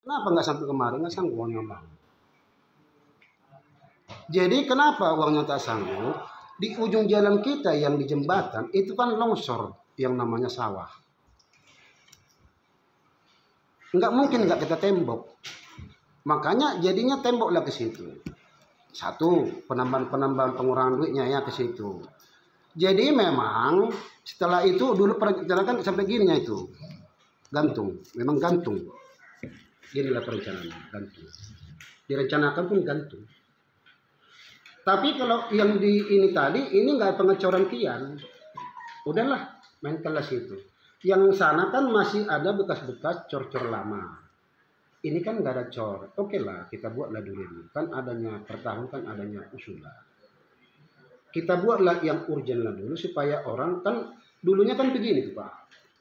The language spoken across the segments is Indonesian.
Kenapa nggak sampai kemarin? Nggak sanggup uangnya bang. Jadi kenapa uangnya tak sanggup? Di ujung jalan kita yang di jembatan itu kan longsor yang namanya sawah. Nggak mungkin nggak kita tembok. Makanya jadinya temboklah ke situ. Satu, penambahan pengurangan duitnya ya ke situ. Jadi memang setelah itu dulu perencanaan sampai gininya itu. Gantung, memang gantung. Inilah perencanaan, gantung. Direncanakan pun gantung. Tapi kalau yang di ini tadi, ini nggak pengecoran kian. Udahlah, main kelas itu. Yang sana kan masih ada bekas-bekas cor-cor lama. Ini kan nggak ada cor. Oke lah, kita buatlah dulu ini. Kan adanya per tahun kan adanya usulan. Kita buatlah yang urgent lah dulu supaya orang kan dulunya kan begini tuh Pak.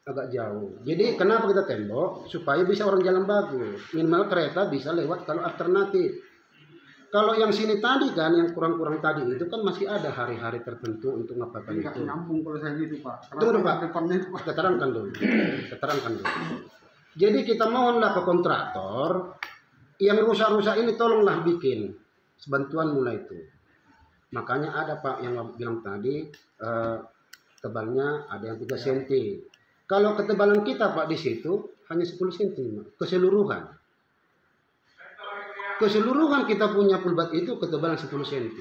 Agak jauh. Jadi kenapa kita tembok? Supaya bisa orang jalan bagus. Minimal kereta bisa lewat kalau alternatif. Kalau yang sini tadi kan, yang kurang-kurang tadi itu kan masih ada hari-hari tertentu untuk ngapain itu. Nyambung kalau saya gitu Pak. Tunggu Pak, kita terangkan dulu. Kita terangkan dulu. Jadi kita mohonlah ke kontraktor yang rusak-rusak ini tolonglah bikin bantuan mulai itu. Makanya ada Pak yang bilang tadi tebalnya ada yang 3 cm. Kalau ketebalan kita Pak di situ hanya 10 cm keseluruhan. Keseluruhan kita punya pulbat itu ketebalan 10 cm.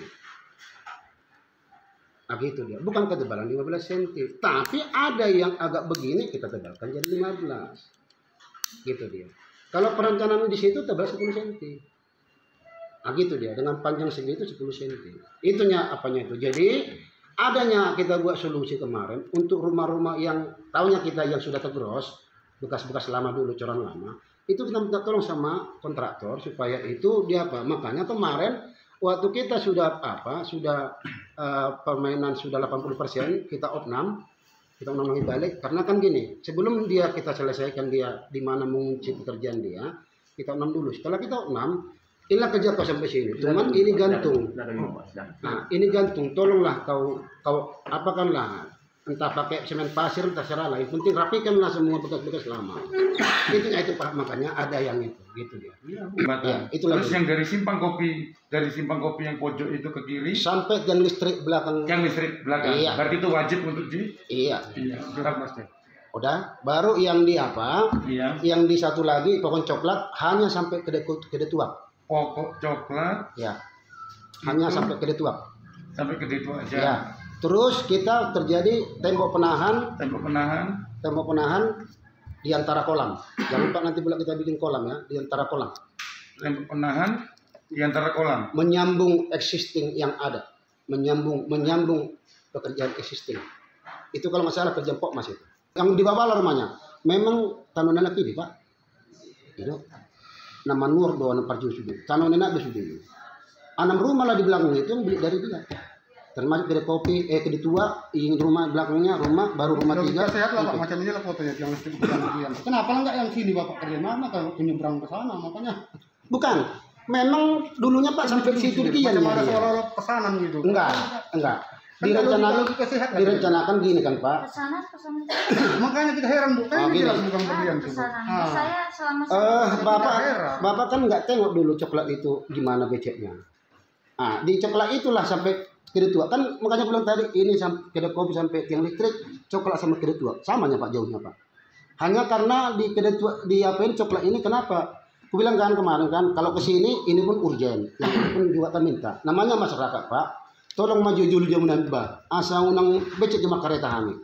Nah gitu dia. Bukan ketebalan 15 cm. Tapi ada yang agak begini kita tebalkan jadi 15. Gitu dia. Kalau perencanaan di situ tebal 10 cm. Nah gitu dia. Dengan panjang segitu 10 cm. Itunya apanya itu. Jadi adanya kita buat solusi kemarin untuk rumah-rumah yang tahunya kita yang sudah tergerus. Bekas-bekas lama dulu, coran lama. Itu kita minta tolong sama kontraktor supaya itu dia apa? Makanya kemarin waktu kita sudah permainan sudah 80% kita opnam lagi balik karena kan gini sebelum dia kita selesaikan dia di mana mengunci pekerjaan dia kita opnam dulu. Setelah kita opnam inilah kerja kau sampai sini. Cuman ini gantung. Nah ini gantung. Tolonglah kau apakanlah. Entah pakai semen pasir, terserah lah. Yang penting rapikanlah semua bekas-bekas lama. Itu Pak, makanya ada yang itu, gitu dia. Ya, itulah. Terus yang dari simpang kopi yang pojok itu ke kiri sampai tiang listrik belakang. Tiang listrik belakang. Iya. Berarti itu wajib untuk di. Iya. Pasti. Udah, baru yang di apa? Iya. Yang di satu lagi pokok coklat hanya sampai ke detuak. Pokok coklat. Ya. Hanya sampai ke detuak. Sampai ke detuak aja. Ya. Terus kita terjadi tembok penahan di antara kolam. Jangan lupa nanti pula kita bikin kolam ya, di antara kolam. Tembok penahan di antara kolam. Menyambung existing yang ada, menyambung pekerjaan existing. Itu kalau masalah kerjaan Pokmas itu. Yang di bawah lah rumahnya. Memang tanah nenek ini Pak. Itu nama Nur doa parju sudah. Tanah nenek sudah. 6 rumah lah di belakang itu yang beli dari dia. Termasuk kedai kopi, kedai tua, ingin rumah belakangnya, baru rumah 3. Sehat lah Pak, macam ini lah fotonya yang kenapa enggak yang sini Bapak kerja mana kalau penyeberang ke sana makanya? Bukan, memang dulunya Pak sampai di situ kian. Macam ada soal pesanan gitu. Enggak. Direncanakan gini kan Pak. Pesanan. Makanya kita heran Bu, kan jelas bukan berlian itu. Saya selama Bapak kan nggak tengok dulu coklat itu gimana beceknya. Di coklat itulah sampai kedai tua kan makanya bilang tadi ini kedai kopi sampai tiang listrik coklat sama kedai tua samanya Pak jauhnya Pak. Hanya karena di kedai tua di coklat ini kenapa? Aku bilang kan kemarin kan kalau ke sini ini pun urgent. Yang pun juga kami minta. Namanya masyarakat Pak. Tolong maju dulu jam nambah. Asal unang becek cuma kereta kami.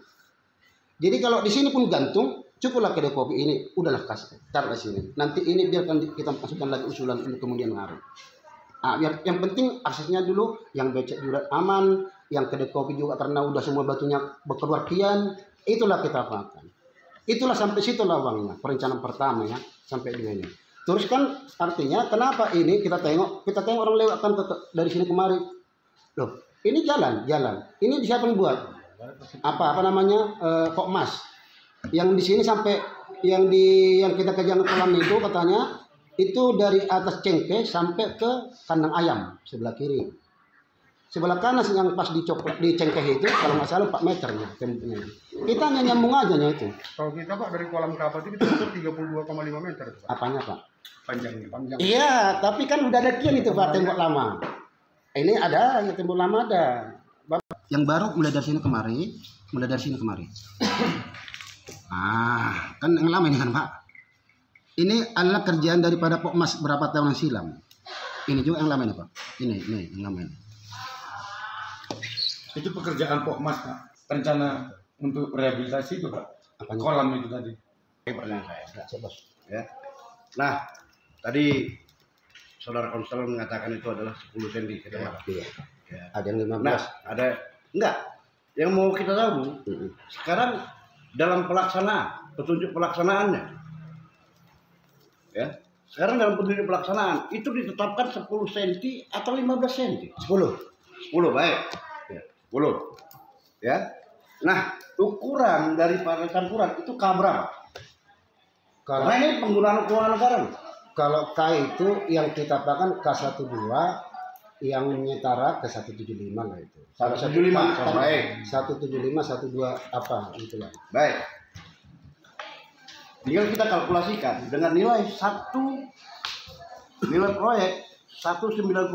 Jadi kalau di sini pun gantung cukuplah kedai kopi ini udahlah kasih taruh di sini. Nanti ini biarkan kita masukkan lagi usulan untuk kemudian hari. Biar yang penting aksesnya dulu yang becek juga aman, yang kedai kopi juga karena udah semua batunya berkeluar kian, itulah kita apakan. Itulah sampai situ lah uangnya, perencanaan pertama ya, sampai di ini. Terus kan artinya kenapa ini kita tengok orang lewat kan dari sini kemari. Loh, ini jalan. Ini siapa yang buat? Apa namanya? Pokmas. Yang di sini sampai yang kita kejar kolam itu katanya itu dari atas cengkeh sampai ke kandang ayam sebelah kiri. Sebelah kanan yang pas di cengkeh itu kalau nggak salah 4 meternya temboknya. Kita hanya nyambung aja itu. Kalau kita Pak dari kolam kapal itu kita ukur 32,5 meter. Apanya Pak? panjangnya. Panjang. Iya, tapi kan udah ada kian itu Pak tembok lama. Ini ada, yang tembok lama ada. Yang baru mulai dari sini kemari, Ah, kan yang lama ini kan Pak. Ini adalah kerjaan daripada Pokmas berapa tahun yang silam. Ini juga yang lama ini Pak. Ini yang lama ini. Itu pekerjaan Pokmas Pak. Rencana untuk rehabilitasi itu Pak. Apanya? Kolam itu tadi. Ini pertanyaan saya. Enggak, bos. Ya. Nah, tadi saudara konselor mengatakan itu adalah 10 cm ke depan. Iya. Ya. Ada yang 15. Nah, ada enggak? Yang mau kita tahu sekarang dalam pelaksanaan, petunjuk pelaksanaannya. Ya. Sekarang dalam petunjuk pelaksanaan itu ditetapkan 10 cm atau 15 cm? 10. 10 baik. Ya, 10. Ya. Nah, ukuran daripada campuran itu K berapa? Kalau Karena ini penggunaan keuangan negara. kalau K itu yang kita pakai K12, yang menyetara ke 175 lah itu. 175, baik. 175, 12 apa itulah. Baik. Tinggal kita kalkulasikan dengan nilai proyek 199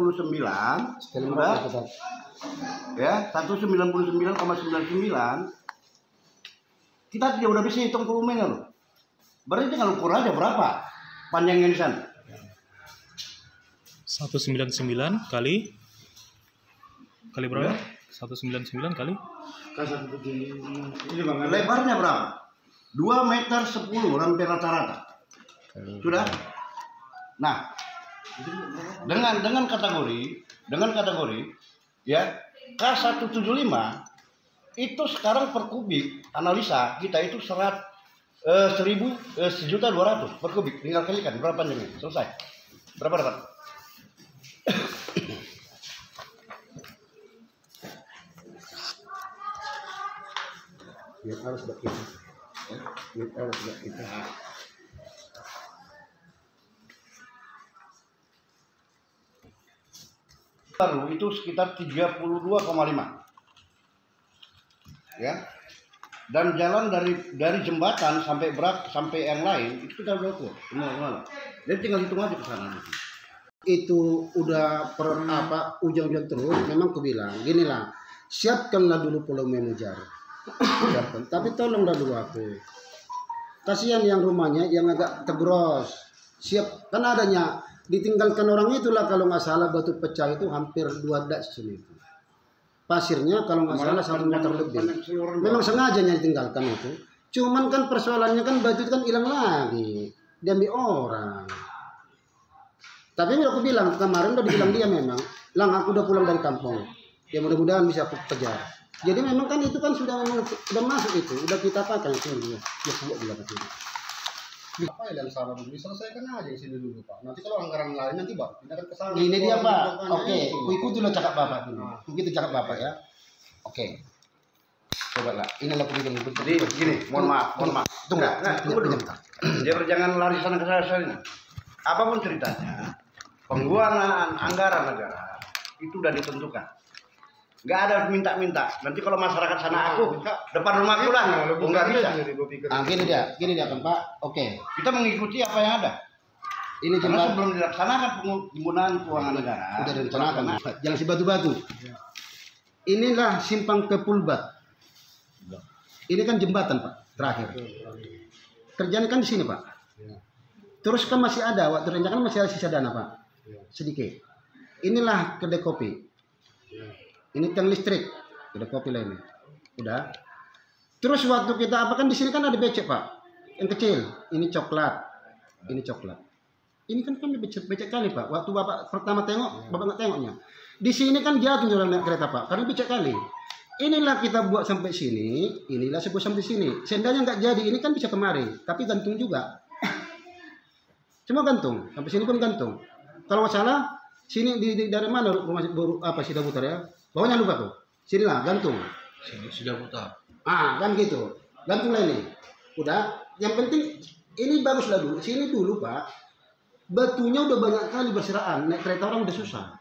Sekali sudah, kita ya 199,99 kita tidak udah bisa hitung volumenya loh. Berarti tinggal ukur aja berapa panjangnya di sana. 199 kali berapa? 199 kali Ini Bang. Lebarnya berapa? 2 meter 10 hampir rata-rata. Sudah? Nah, dengan kategori ya K175 itu sekarang per kubik analisa kita itu 1.200 per kubik. Tinggal kalikan berapa panjangnya? Selesai. Berapa dapat? harus begitu. Harus begitu. Baru itu sekitar 32,5. Ya. Dan jalan dari jembatan sampai yang lain itu kita udah ukur. Jadi tinggal hitung aja ke sana. Itu udah ujung-ujung terus. Memang aku bilang gini lah, siapkanlah dulu pulau manajer. Siapkan. Tapi tolonglah dulu aku. Kasihan yang rumahnya yang agak tegros. Siap kan adanya ditinggalkan orang itulah kalau nggak salah batu pecah itu hampir 2 daksun itu. Pasirnya kalau nggak salah 1 meter lebih. Memang sengajanya ditinggalkan itu. Cuman kan persoalannya kan batu itu kan hilang lagi. Diambil orang. Tapi aku bilang kemarin udah dibilang dia memang, Lang aku udah pulang dari kampung. Ya mudah-mudahan bisa aku kejar. Jadi memang kan itu kan sudah masuk itu, udah kita pakai itu dia. Ya buat juga betul. Apa ya yang salah dulu? Selesaikan aja di sini dulu Pak. Nanti kalau anggaran lain nanti Pak pindahkan ke sana. Ini dia Pak. Nah, Oke, ikuti dulu cakap Bapak dulu. Begitu cakap Bapak ya. Oke. Coba lah. Inilah kebijakan itu. Jadi begini, mohon maaf. Tunggu. Tunggu dulu. Dia jangan lari sana ke sana. Apapun ceritanya, penggunaan anggaran negara itu sudah ditentukan. Nggak ada minta-minta. Nanti kalau masyarakat sana aku depan rumahku lah, nggak bisa. Gini dia kan Pak. Oke. Kita mengikuti apa yang ada. Ini Karena jembatan sebelum dilaksanakan penggunaan keuangan negara, sudah direncanakan. Jangan si batu-batu. Inilah simpang ke Pulbat. Ini kan jembatan Pak terakhir. Kerjaan kan di sini Pak. Terus kan masih ada waktu rencana masih ada sisa dana Pak. Sedikit. Inilah kedai kopi. Ini tiang listrik, kedai kopi lah ini. Udah. Terus waktu kita apa kan di sini kan ada becek Pak. Yang kecil. Ini coklat. Ini coklat. Ini kan becek kali Pak. Waktu Bapak pertama tengok, Bapak nggak tengoknya. Di sini kan jatuh jalan naik kereta Pak, karena becek kali. Inilah kita buat sampai sini, inilah sebuah sampai sini. Sendalnya nggak jadi, ini kan bisa kemari, tapi gantung juga. Cuma gantung, sampai sini pun gantung. Kalau nggak salah, sini dari mana rumah apa Sida Putar ya? Bawahnya lupa tuh. Sinilah gantung. sini sudah putar. Kan gitu. Gantunglah ini. Udah. Yang penting ini baguslah dulu. Sini dulu Pak. Batunya udah banyak kali berserakan. Naik kereta orang udah susah.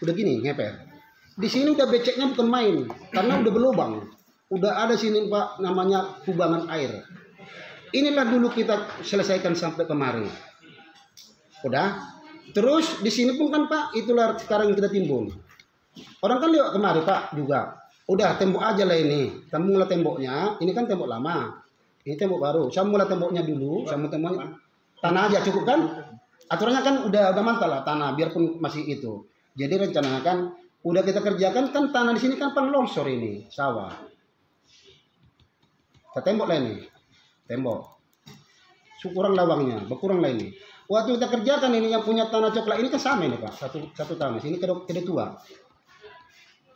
Udah gini ngeper. Di sini udah beceknya bukan main. Karena udah berlubang. Udah ada sini Pak namanya kubangan air. Inilah dulu kita selesaikan sampai kemarin. Udah. Terus di sini pun kan Pak, itulah sekarang yang kita timbul. Orang kan lewat kemari Pak juga. Udah tembok aja lah ini. Sambunglah temboknya. Ini kan tembok lama. Ini tembok baru. Sambunglah temboknya dulu. Sambung temboknya. Tanah aja cukup kan? Aturannya kan udah mantap lah tanah. Biarpun masih itu. Jadi rencananya kan udah kita kerjakan kan tanah di sini kan longsor ini sawah. Kita tembok lah ini. Tembok. Kurang lawangnya. Berkurang lah ini. Waktu kita kerjakan ini yang punya tanah coklat ini kan sama ini Pak. Satu tanah. Sini kedua tua.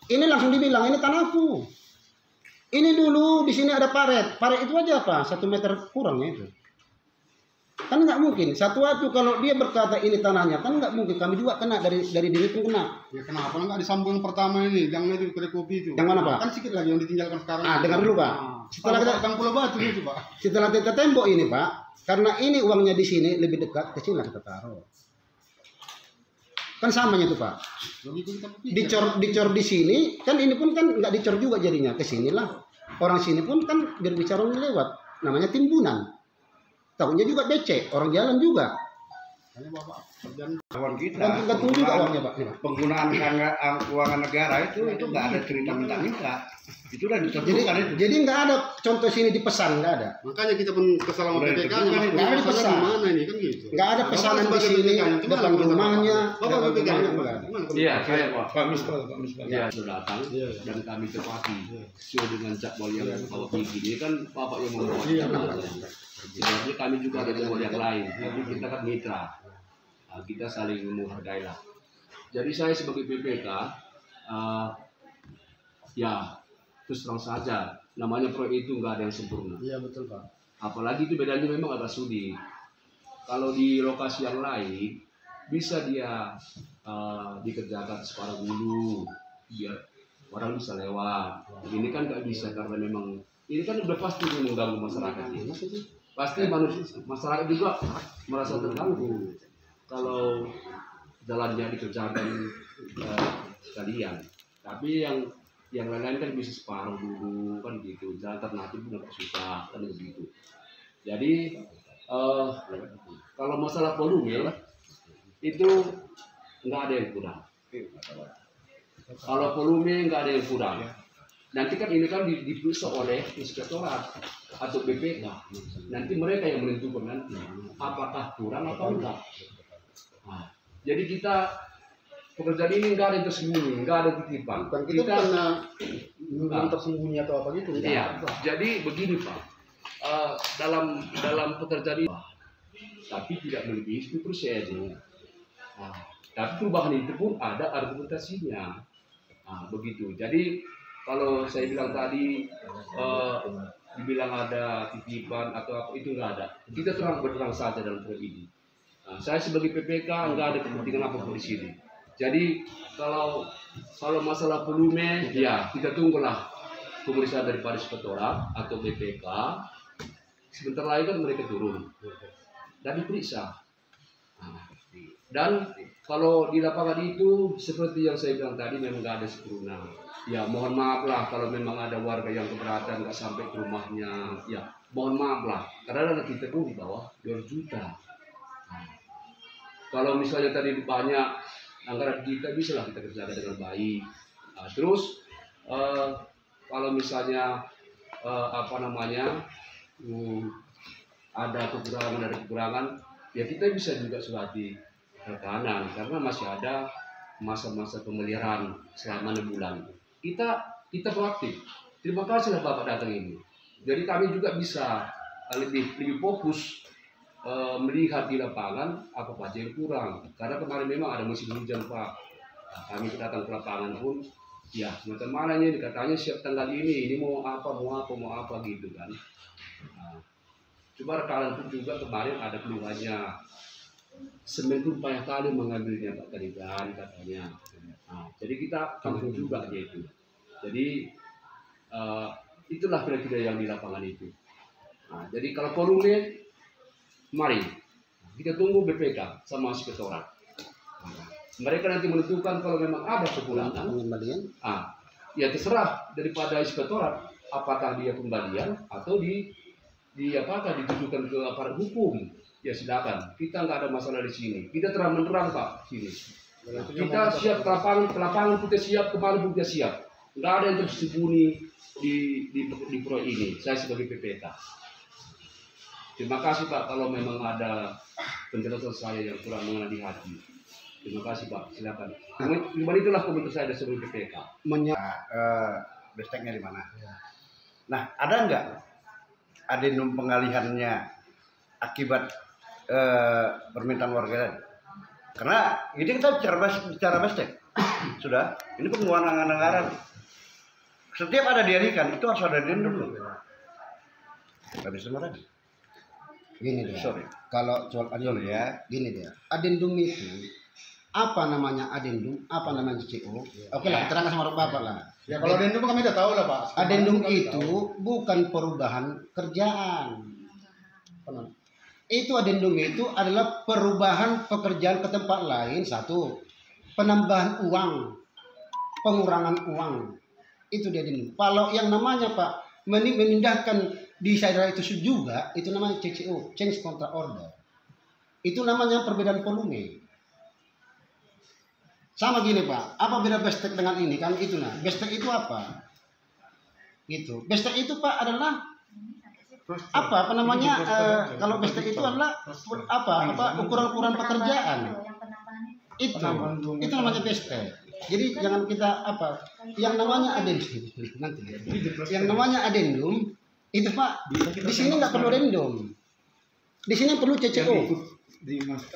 Ini langsung dibilang ini tanahku. Ini dulu di sini ada paret. Paret itu aja Pak. 1 meter kurangnya itu. Kan nggak mungkin. Satu waktu kalau dia berkata ini tanahnya kan nggak mungkin. Kami juga kena dari diri pun kena. Ya kenapa nggak disambung yang pertama ini? Yang itu kedai kopi itu. Yang mana Pak? Kan sedikit lagi yang ditinggalkan sekarang. Dengar dulu Pak. Setelah kita tentang Pulau Batu itu Pak. Setelah kita tembok ini Pak. Karena ini uangnya di sini lebih dekat, ke sini lah kita taruh. Kan samanya tuh Pak. Dicor di sini, kan ini pun kan nggak dicor juga jadinya. Ke sinilah. Orang sini pun kan berbicara lewat. Namanya timbunan. Tahunnya juga becek, orang jalan juga. Kawan kita, Gantung juga uangnya Pak. penggunaan keuangan negara itu nggak ada cerita minta-minta. Itu udah ditentukan itu. Jadi nggak ada contoh sini dipesan, nggak ada. Makanya kita pun kesalahan Udah PPK-nya. ditentukan, nggak ada pesan. Mana ini kan gitu. Nggak ada pesanan di sini, depan rumahnya. Bapak PPK nggak ada. Iya, saya Pak Misbah. Iya. Sudah datang dan kami tepati sesuai dengan jadwal yang Bapak bikin. Ini kan Bapak yang membuat. Sebenarnya kami juga ada jadwal yang lain. Tapi kita kan mitra. Nah, kita saling menghargai lah. Jadi saya sebagai PPK, ya terus terang saja, namanya proyek itu nggak ada yang sempurna. Iya betul Pak. Apalagi itu bedanya memang agak sulit. Kalau di lokasi yang lain bisa dia dikerjakan separuh dulu, biar orang bisa lewat. Ini kan nggak bisa karena memang ini kan udah pasti mengganggu masyarakat ini. Pasti masyarakat juga merasa terganggu kalau jalannya dikerjakan sekalian. Tapi yang lain-lain kan bisa separuh dulu kan gitu. Jalan alternatif pun agak susah kan begitu. Jadi kalau masalah volume itu nggak ada yang kurang. Kalau volume nggak ada yang kurang. Nanti kan ini kan diperiksa oleh inspektorat atau BPK. Nanti mereka yang menentukan nanti apakah kurang atau enggak. Nah, jadi kita pekerjaan ini nggak ada yang tersembunyi, nggak ada titipan. Bukan kita bukan tersembunyi atau apa gitu. Iya. Jadi begini Pak, dalam pekerjaan ini, tapi tidak melebihi 10%. Nah, tapi perubahan itu pun ada argumentasinya. Nah, begitu. Jadi kalau saya bilang tadi dibilang ada titipan atau apa itu nggak ada. Kita berterang saja dalam proyek ini. Nah, saya sebagai PPK nggak ada kepentingan apapun di sini. Jadi kalau masalah volume, ya kita tunggulah pemeriksaan daripada inspektorat atau BPK. Sebentar lagi kan mereka turun dan diperiksa. Nah, dan kalau di lapangan itu seperti yang saya bilang tadi memang nggak ada sempurna. Ya mohon maaf lah kalau memang ada warga yang keberatan nggak sampai ke rumahnya. Ya mohon maaf lah karena dana kita pun di bawah 2 juta. Nah, kalau misalnya tadi banyak anggaran kita bisa lah kita kerjakan dengan baik. Nah, terus kalau misalnya ada kekurangan ya kita bisa juga surati rekanan karena masih ada masa-masa pemeliharaan selama 6 bulan. Kita proaktif. Terima kasih lah Bapak datang ini. Jadi kami juga bisa lebih fokus melihat di lapangan apa saja yang kurang. Karena kemarin memang ada musim hujan Pak. Nah, kami datang ke lapangan pun, ya macam mana ini katanya siap tanggal ini mau apa gitu kan. Nah, coba rekanan pun juga kemarin ada keluhannya. Semen pun banyak kali mengambilnya Pak Kariban katanya. Nah, jadi kita tampung juga gitu. Jadi itulah kira-kira yang di lapangan itu. Nah, jadi kalau volume, mari kita tunggu BPK sama inspektorat. Nah, mereka nanti menentukan kalau memang ada kekurangan. Ya terserah daripada inspektorat apakah dia pembalian atau apakah ditujukan ke aparat hukum. ya silakan. Kita nggak ada masalah di sini. Kita terang-menerang Pak sini. Kita siap ke lapangan kita siap, kemana pun kita siap. Nggak ada yang tersembunyi di proyek ini. Saya sebagai PPK. Terima kasih Pak kalau memang ada penjelasan saya yang kurang mengena di hati. Terima kasih Pak, silakan. Cuma itulah komentar saya sebagai PPK. Besteknya di mana? Nah, ada nggak adendum pengalihannya akibat permintaan warga tadi? Karena ini kita bicara bestek. Sudah, ini penguangan anggaran. Setiap ada dialihkan itu harus ada adendum. Tapi sebenarnya Gini dia. Sorry. Kalau soal adendum ya, gini dia. Adendum itu apa namanya adendum? Apa namanya CCO? Oke lah, terangkan sama Bapak lah. Ya kalau adendum kami udah tahu lah Pak. Adendum itu bukan perubahan kerjaan. Itu adendum itu adalah perubahan pekerjaan ke tempat lain. Satu, penambahan uang, pengurangan uang. Itu dia adendum. Kalau yang namanya Pak memindahkan di daerah itu juga, itu namanya CCO, change contract order. Itu namanya perbedaan volume. Sama gini Pak, apa beda bestek dengan ini? Kan itu nah, bestek itu apa? Gitu. Bestek itu Pak adalah apa namanya? Kalau bestek itu adalah apa ukuran-ukuran pekerjaan. Itu namanya bestek. Jadi jangan kita apa? Yang namanya adendum nanti. Yang namanya adendum itu Pak, di sini nggak perlu adendum. Di sini perlu CCO.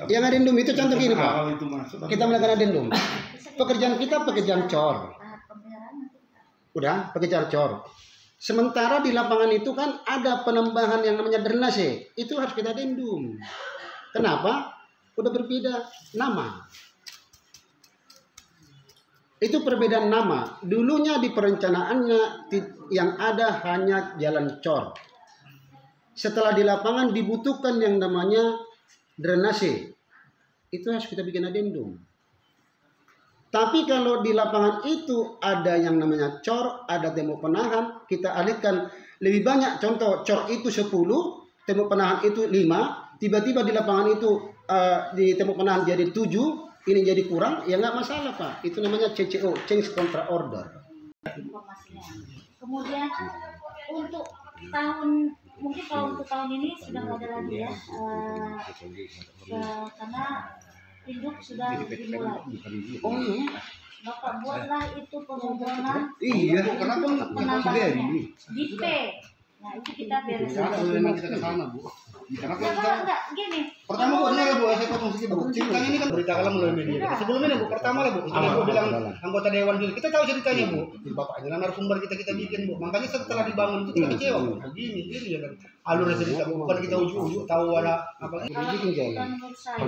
Yang adendum itu contoh gini Pak. Kita melakukan adendum. Pekerjaan kita pekerjaan cor. Udah, pekerjaan cor. Sementara di lapangan itu kan ada penambahan yang namanya drainase. Itu harus kita adendum. Kenapa? Udah berbeda nama. Itu perbedaan nama. Dulunya di perencanaannya yang ada hanya jalan cor. Setelah di lapangan dibutuhkan yang namanya drainase. Itu harus kita bikin adendum. Tapi kalau di lapangan itu ada yang namanya cor, ada tembok penahan, kita alihkan lebih banyak. Contoh, cor itu 10, tembok penahan itu 5, tiba-tiba di lapangan itu di tembok penahan jadi 7, ini jadi kurang, ya nggak masalah Pak. Itu namanya CCO, change contract order. Informasinya. Kemudian untuk mungkin kalau untuk tahun ini sudah nggak ada lagi ya, karena induk sudah dimulai. Oh iya. Bapak buatlah itu pengumuman. Iya. Kenapa penambahannya di P. Nah itu kita beresin. memang kita ke sana Bu. Karena Enggak, gini. pertama Bu, ini Bu, saya potong sedikit Bu. Ceritanya ini kan beritakan melalui media. Sebelum ini Bu, pertama lah Bu, kita Bu bilang anggota dewan dulu. Kita tahu ceritanya Bu. Bapak ini narasumber kita bikin Bu. Makanya setelah dibangun itu kita kecewa Bu. Begini ya kan. Alur cerita Bu, bukan kita ujuk-ujuk tahu ada apa. Kalau bukan menurut saya,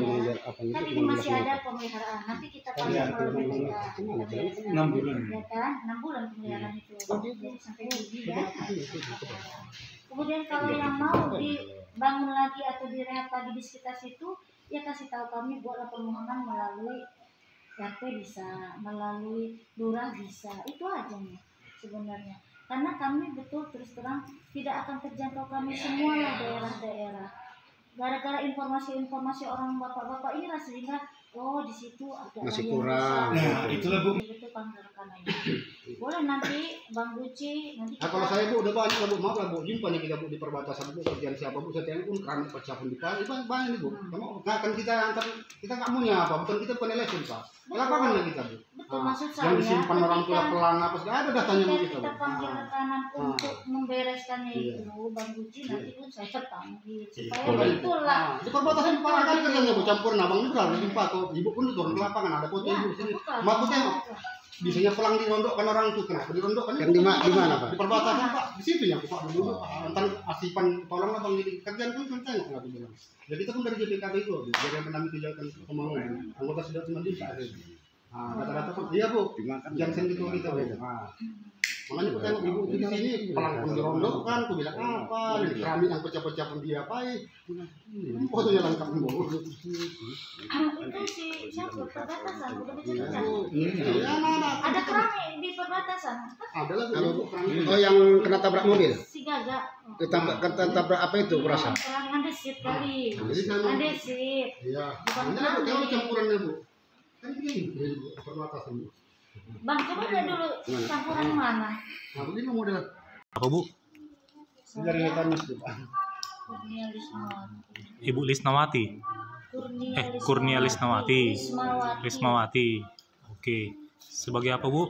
kan ini masih ada pemeliharaan. Nanti kita panggil melalui media. 6 bulan. Ya kan, 6 bulan pemeliharaan itu. Jadi sampai Juli ya. Kemudian kalau yang mau dibangun lagi atau direhab lagi di sekitar situ, ya kasih tahu kami, buatlah permohonan melalui RT bisa, melalui lurah bisa. Itu aja nih sebenarnya. Karena kami betul terus terang tidak akan terjangkau kami semua lah daerah-daerah. Gara-gara informasi-informasi orang bapak-bapak ini lah sehingga oh di situ ada masih yang kurang. bisa. Nah, itulah Bu. Betul Bang rekanannya. Boleh nanti Bang Buci nanti Nah, kalau saya Bu udah banyak lah Bu, maaf lah Bu, jumpa nih kita Bu di perbatasan Bu, kerjaan siapa Bu, saya telepon keran persiapan di Pak, banyak nih Bu. Nggak akan kita antar, kita nggak maunya apa, bukan kita penelesen Pak. Lapangan lah kita Bu. betul maksud saya. Yang disimpan orang tua pelang apa segala ada datanya Bu kita Bu. Kita panggil rekanan untuk membereskannya itu Bang Buci nanti pun saya panggil supaya itulah. Di perbatasan parah kali kerjanya Bu, campur nabang juga, jumpa atau ibu pun turun ke lapangan ada foto ibu di sini. Mak Bu tengok. Biasanya pulang dirondokkan orang itu, kenapa dirondokkan? Yang di mana Pak? Di perbatasan Pak, di situ ya Pak dulu. Tentang asipan tolong lah Bang, jadi kerjaan kan tengok nggak bilang. Jadi kita pun dari JPKB itu, jadi yang pendamping kegiatan pembangunan, anggota sudah cuma di ada. Kata-kata pun iya Bu, jangan gitu kita Bu. Makanya aku tengok ibu di sini, pelang pun dirondokkan, aku bilang apa, nih keramik yang pecah-pecah pun diapain. Fotonya lengkap Bu. Itu si siapa perbatasan udah bicara. Iya, Ada keramik di perbatasan. ada lah Bu, keramik. Oh yang kena tabrak mobil. Si Gaga. tabrak apa itu kurasa? Kurang andesit kali. Jadi saya Andesit. iya. Bukan Ini lah kalau kami. campurannya Bu. Kan begini Bu, perbatasan Bu. Bang, coba lihat dulu campuran mana? Nah, begini model. Apa Bu? Dari Kamis Bu. Kurnia Lismawati. Ibu Lisnawati. Kurnia Lisnawati. Lismawati. Lismawati. Oke. Sebagai apa Bu?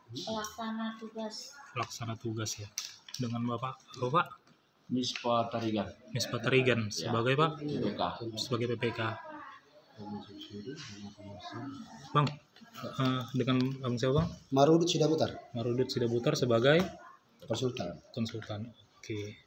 Pelaksana tugas. Pelaksana tugas ya. Dengan Bapak apa Pak? Mispa Tarigan. Misbah Tarigan sebagai Pak? PPK. Sebagai PPK. Bang, dengan Bang siapa Bang? Marudut sudah putar Marudut Sidabutar sebagai konsultan. konsultan. Oke.